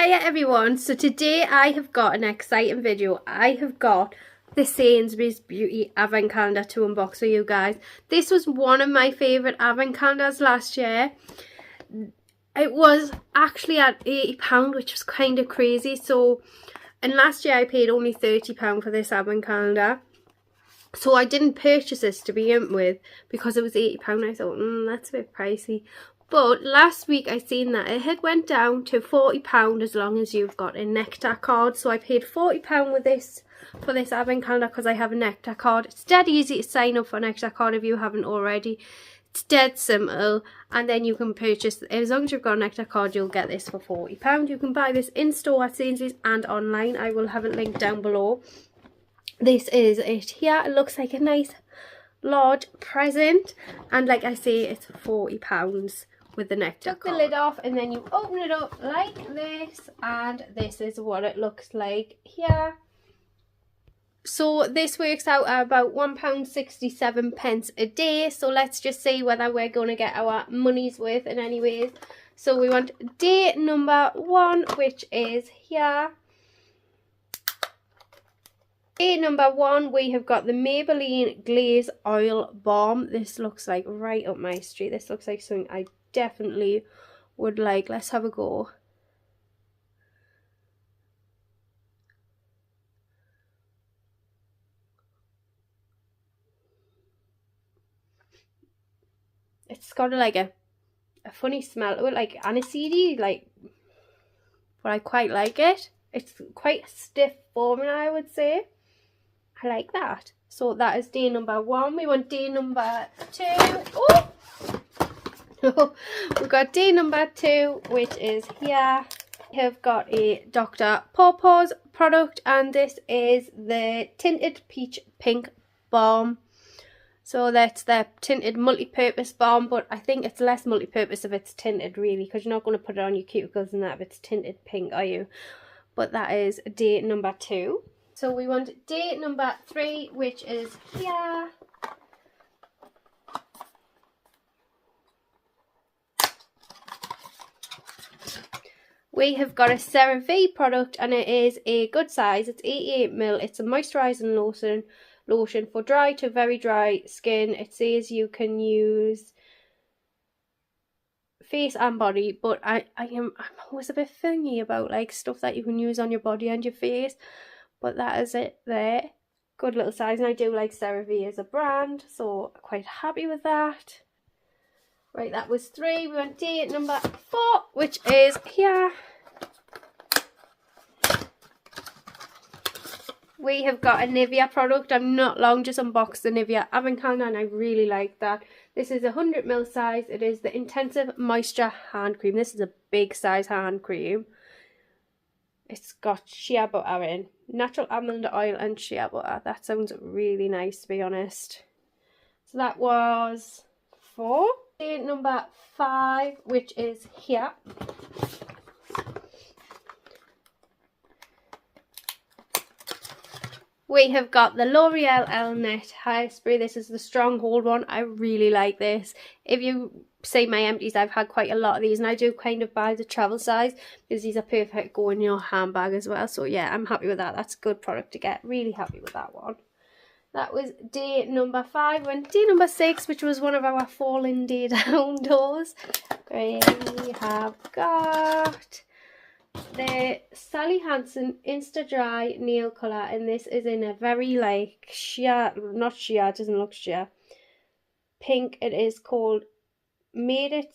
Hiya everyone, so today I have got an exciting video. I have got the Sainsbury's Beauty Advent Calendar to unbox for you guys. This was one of my favourite Advent Calendars last year. It was actually at £80, which was kind of crazy. And last year I paid only £30 for this Advent Calendar. So I didn't purchase this to begin with because it was £80. I thought, that's a bit pricey. But last week I seen that it had went down to £40 as long as you've got a Nectar card. So I paid £40 with this for this Advent Calendar because I have a Nectar card. It's dead easy to sign up for a Nectar card if you haven't already. It's dead simple, and then you can purchase, as long as you've got a Nectar card, you'll get this for £40. You can buy this in store at Sainsbury's and online. I will have it linked down below. This is it here. It looks like a nice large present, and like I say, it's £40 with the Nectar card. Take the lid off and then you open it up like this, and this is what it looks like here. So this works out at about £1.67 a day. So let's just see whether we're going to get our money's worth in any ways. So we want day number 1, which is here. Day number 1, we have got the Maybelline Glaze Oil Balm. This looks like right up my street. This looks like something I definitely would like. Let's have a go. It's got like a funny smell to it, like aniseedy, but I quite like it. It's quite a stiff formula, I would say. I like that. So that is day number 1. We want day number 2. Oh! We've got day number 2, which is here. We have got a Dr. Pawpaw's product, and this is the Tinted Peach Pink Balm. So that's the tinted multi-purpose balm, but I think it's less multi-purpose if it's tinted, really, because you're not going to put it on your cuticles and that if it's tinted pink, are you? But that is day number 2. So we want day number 3, which is here. We have got a CeraVe product, and it is a good size. It's 88ml. It's a moisturising lotion for dry to very dry skin. It says you can use face and body, but I'm always a bit thingy about like stuff that you can use on your body and your face. But that is it there. Good little size, and I do like CeraVe as a brand, so quite happy with that. Right, that was 3. We went day number 4, which is here. We have got a Nivea product. I've not long just unboxed the Nivea Advent Calendar, and I really like that. This is a 100ml size. It is the Intensive Moisture Hand Cream. This is a big size hand cream. It's got shea butter in. Natural almond oil and shea butter. That sounds really nice, to be honest. So that was 4. Day number 5, which is here. We have got the L'Oreal Elnet Hairspray. This is the Stronghold one. I really like this. If you see my empties, I've had quite a lot of these, and I do kind of buy the travel size because these are perfect go in your handbag as well. So yeah, I'm happy with that. That's a good product to get. Really happy with that one. That was day number 5. And day number 6, which was one of our falling day down doors. We have got the Sally Hansen Insta Dry Nail Colour, and this is in a very like sheer, not sheer, it doesn't look sheer, pink. It is called Made It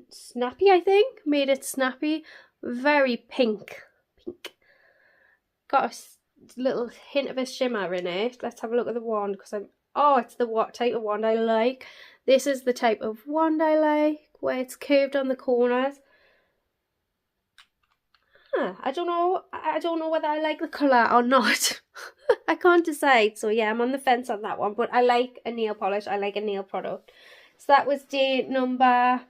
Snappy, I think. Made It Snappy. Very pink. Got a little hint of a shimmer in it. Let's have a look at the wand, because it's the type of wand I like. This is the type of wand I like, where it's curved on the corners. I don't know whether I like the colour or not. I can't decide. So yeah, I'm on the fence on that one. But I like a nail polish. I like a nail product. So that was day number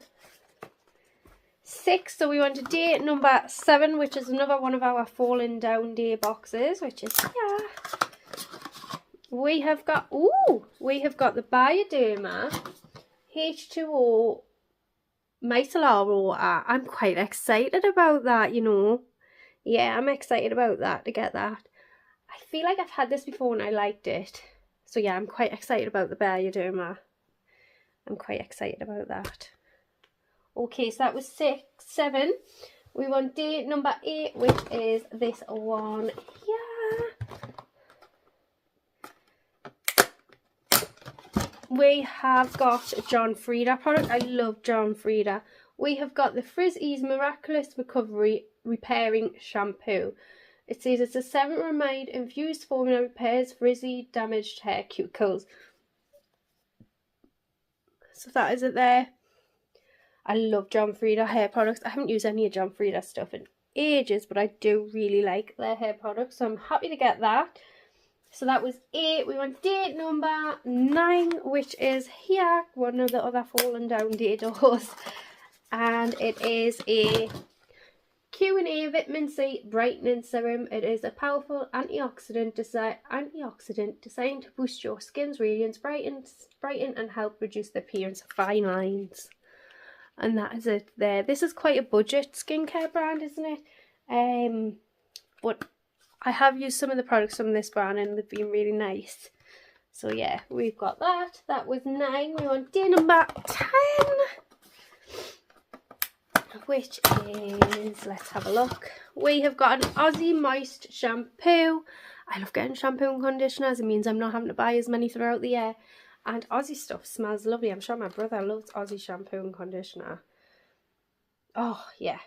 6. So we went to day number 7, which is another one of our falling down day boxes, which is here. We have got the Bioderma H2O micellar water. I'm quite excited about that, you know. yeah, I'm excited about that, to get that. I feel like I've had this before and I liked it. So yeah, I'm quite excited about the Bioderma. I'm quite excited about that. Okay, so that was 6, 7. We want day number 8, which is this one here. We have got John Frieda product. I love John Frieda. We have got the Frizz-Ease Miraculous Recovery Repairing Shampoo. It says it's a ceramide infused formula, repairs frizzy damaged hair cuticles. So that is it there. I love John Frieda hair products. I haven't used any of John Frieda stuff in ages, but I do really like their hair products, so I'm happy to get that. So that was 8. We want date number 9, which is here, one of the other fallen down dados, and it is a Q&A Vitamin C Brightening Serum. It is a powerful antioxidant designed to boost your skin's radiance, brighten and help reduce the appearance of fine lines. And that is it there. This is quite a budget skincare brand, isn't it? But I have used some of the products from this brand and they've been really nice. So yeah, we've got that. That was 9. We want day number 10. Which is, let's have a look. We have got an Aussie Moist Shampoo. I love getting shampoo and conditioners. It means I'm not having to buy as many throughout the year. And Aussie stuff smells lovely. I'm sure my brother loves Aussie shampoo and conditioner. Oh yeah,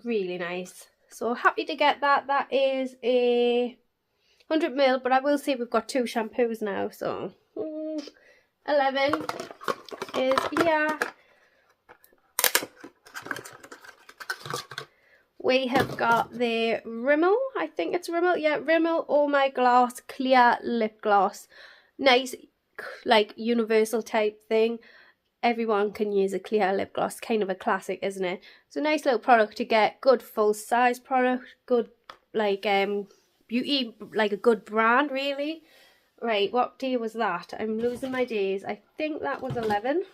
really nice. So happy to get that. That is a 100ml, but I will say we've got 2 shampoos now. So 11 is here. We have got the Rimmel, I think it's Rimmel, yeah, Rimmel Oh My Gloss Clear Lip Gloss. Nice, like universal type thing. Everyone can use a clear lip gloss, kind of a classic, isn't it? So nice little product to get, good full size product, good like beauty, like a good brand really. Right, what day was that? I'm losing my days. I think that was 11.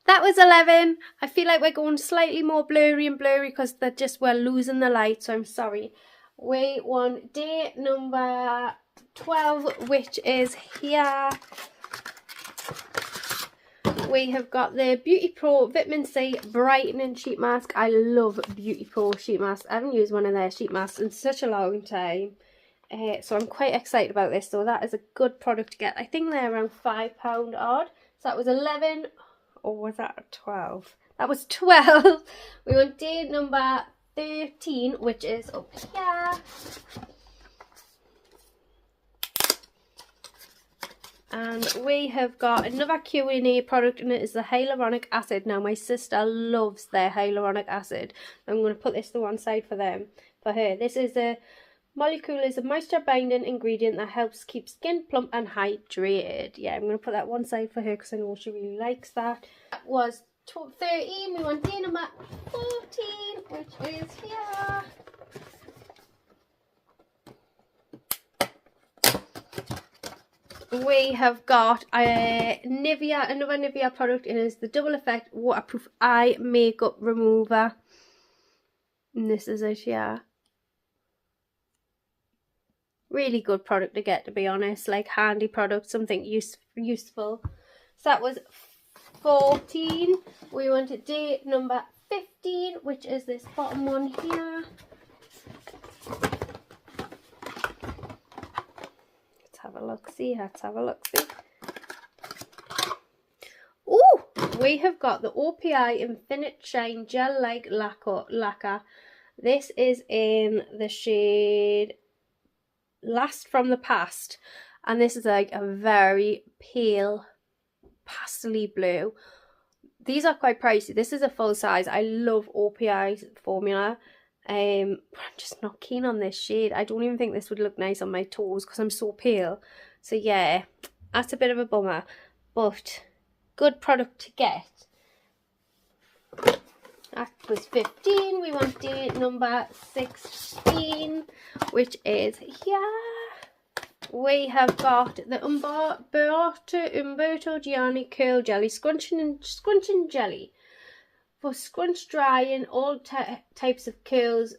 That was 11. I feel like we're going slightly more blurry and blurry because we're losing the light, so I'm sorry. We want day number 12, which is here. We have got the Beauty Pro Vitamin C Brightening Sheet Mask. I love Beauty Pro sheet masks. I haven't used one of their sheet masks in such a long time. So I'm quite excited about this. So that is a good product to get. I think they're around £5 odd. So that was 11. Or was that 12? That was 12. We want day number 13, which is up here. And we have got another Q&A product, and it is the hyaluronic acid. Now, my sister loves their hyaluronic acid. I'm going to put this to one side for her. This is a molecule, is a moisture binding ingredient that helps keep skin plump and hydrated. Yeah, I'm going to put that one side for her because I know she really likes that. That was 13. We want day number 14, which is here. We have got a another Nivea product. It is the Double Effect Waterproof Eye Makeup Remover. And this is it, yeah. Really good product to get, to be honest. Like handy product, something useful. So that was 14. We wanted day number 15, which is this bottom one here. Have a look see. Oh, we have got the OPI Infinite Shine Gel Like Lacquer. This is in the shade Last from the Past, and this is like a very pale pastel blue. These are quite pricey. This is a full size. I love OPI's formula. But I'm just not keen on this shade. I don't even think this would look nice on my toes because I'm so pale. So yeah, that's a bit of a bummer, but good product to get. That was 15. We want day number 16, which is here. We have got the Umberto Gianni Curl Jelly Scrunching Jelly. For scrunch drying all types of curls,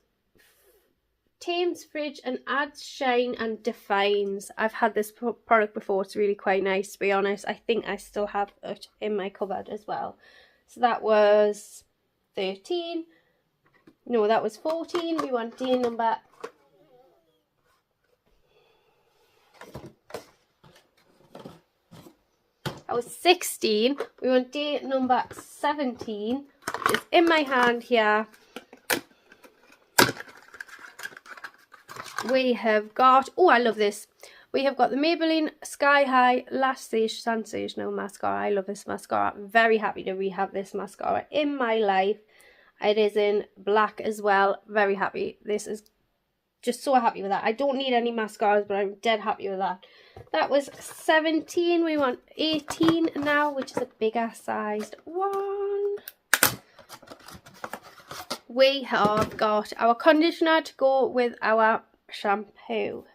tames fridge and adds shine and defines. I've had this product before. It's really quite nice, to be honest. I think I still have it in my cupboard as well. So that was 13. No, that was 14. We want day number... That was 16. We want day number 17, which is in my hand here. We have got, oh, I love this. We have got the Maybelline Sky High Lash Sensational Mascara. I love this mascara. I'm very happy to have this mascara in my life. It is in black as well. Very happy. This is just so happy with that. I don't need any mascaras, but I'm dead happy with that. That was 17. We want 18 now, which is a bigger sized one. We have got our conditioner to go with our shampoo.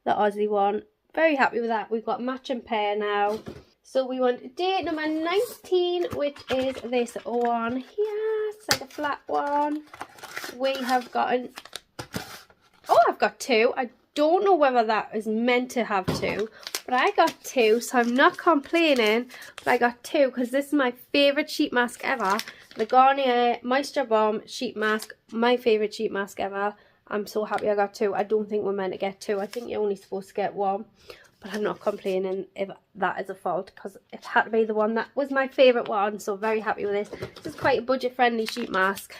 The Aussie one. Very happy with that. We've got match and pair now. So we want day number 19, which is this one here. It's like a flat one. We have gotten... Oh, I've got two. I don't know whether that is meant to have two, but I got two, so I'm not complaining. But I got two because this is my favourite sheet mask ever. The Garnier Moisture Bomb sheet mask. My favourite sheet mask ever. I'm so happy I got two. I don't think we're meant to get two. I think you're only supposed to get one. But I'm not complaining if that is a fault, because it had to be the one that was my favourite one. So very happy with this. This is quite a budget friendly sheet mask,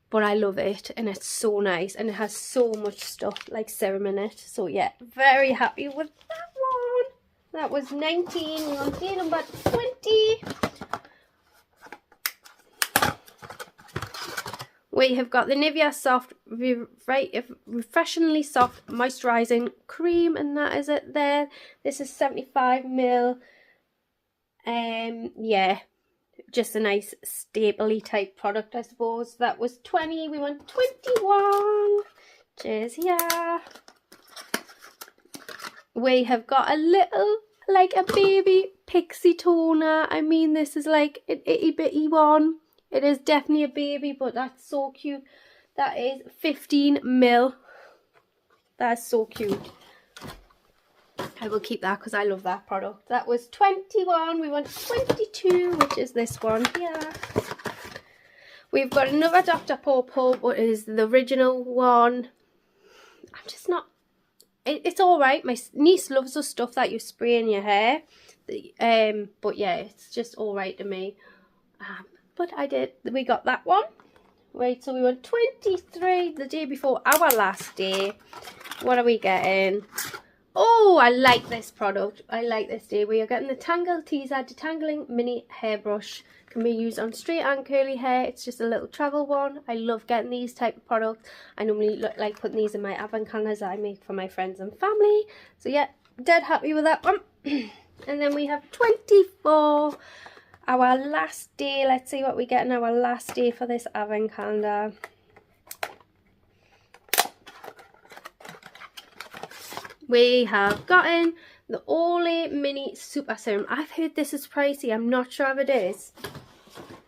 but I love it and it's so nice and it has so much stuff like serum in it. So yeah, very happy with that one. That was 19. We're on day number 20. We have got the Nivea Soft Refreshingly Soft Moisturising Cream, and that is it there. This is 75ml. Yeah, just a nice stapley type product, I suppose. That was 20. We want 21. Cheers here. We have got a little, like a baby pixie toner. I mean, this is like an itty bitty one. It is definitely a baby, but that's so cute. That is 15ml. That's so cute. I will keep that because I love that product. That was 21. We want 22, which is this one here. We've got another Dr. Pawpaw, but it is the original one. I'm just not... It's alright. My niece loves the stuff that you spray in your hair. But yeah, it's just alright to me. But we got that one. Right, so we went 23 the day before our last day. What are we getting? Oh, I like this product. I like this day. We are getting the Tangle Teaser Detangling Mini Hairbrush. Can be used on straight and curly hair. It's just a little travel one. I love getting these type of products. I normally like putting these in my advent calendars that I make for my friends and family. So yeah, dead happy with that one. And then we have 24. Our last day. Let's see what we get in our last day for this advent calendar. We have gotten the Olay Mini Super Serum. I've heard this is pricey. I'm not sure if it is.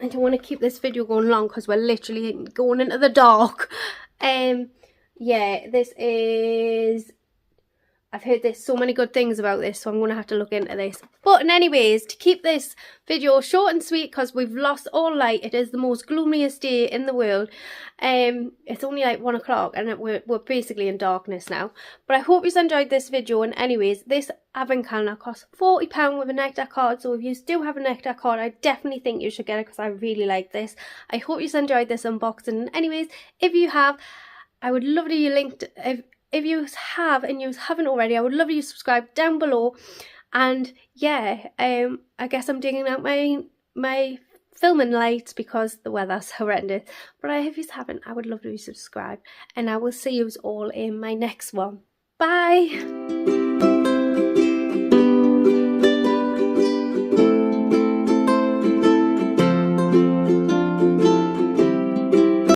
I don't want to keep this video going long because we're literally going into the dark. Yeah, this is... I've heard there's so many good things about this, so I'm going to have to look into this. But anyways, to keep this video short and sweet, because we've lost all light, it is the most gloomiest day in the world. It's only like 1 o'clock and we're basically in darkness now. But I hope you enjoyed this video. And anyways, this advent calendar costs £40 with a Nectar card. So if you do have a Nectar card, I definitely think you should get it because I really like this. I hope you enjoyed this unboxing. And anyways, if you have, I would love to you linked... If you have and you haven't already, I would love you to subscribe down below. And yeah, I guess I'm digging out my filming lights because the weather's horrendous. But if you haven't, I would love you to subscribe. And I will see you all in my next one. Bye!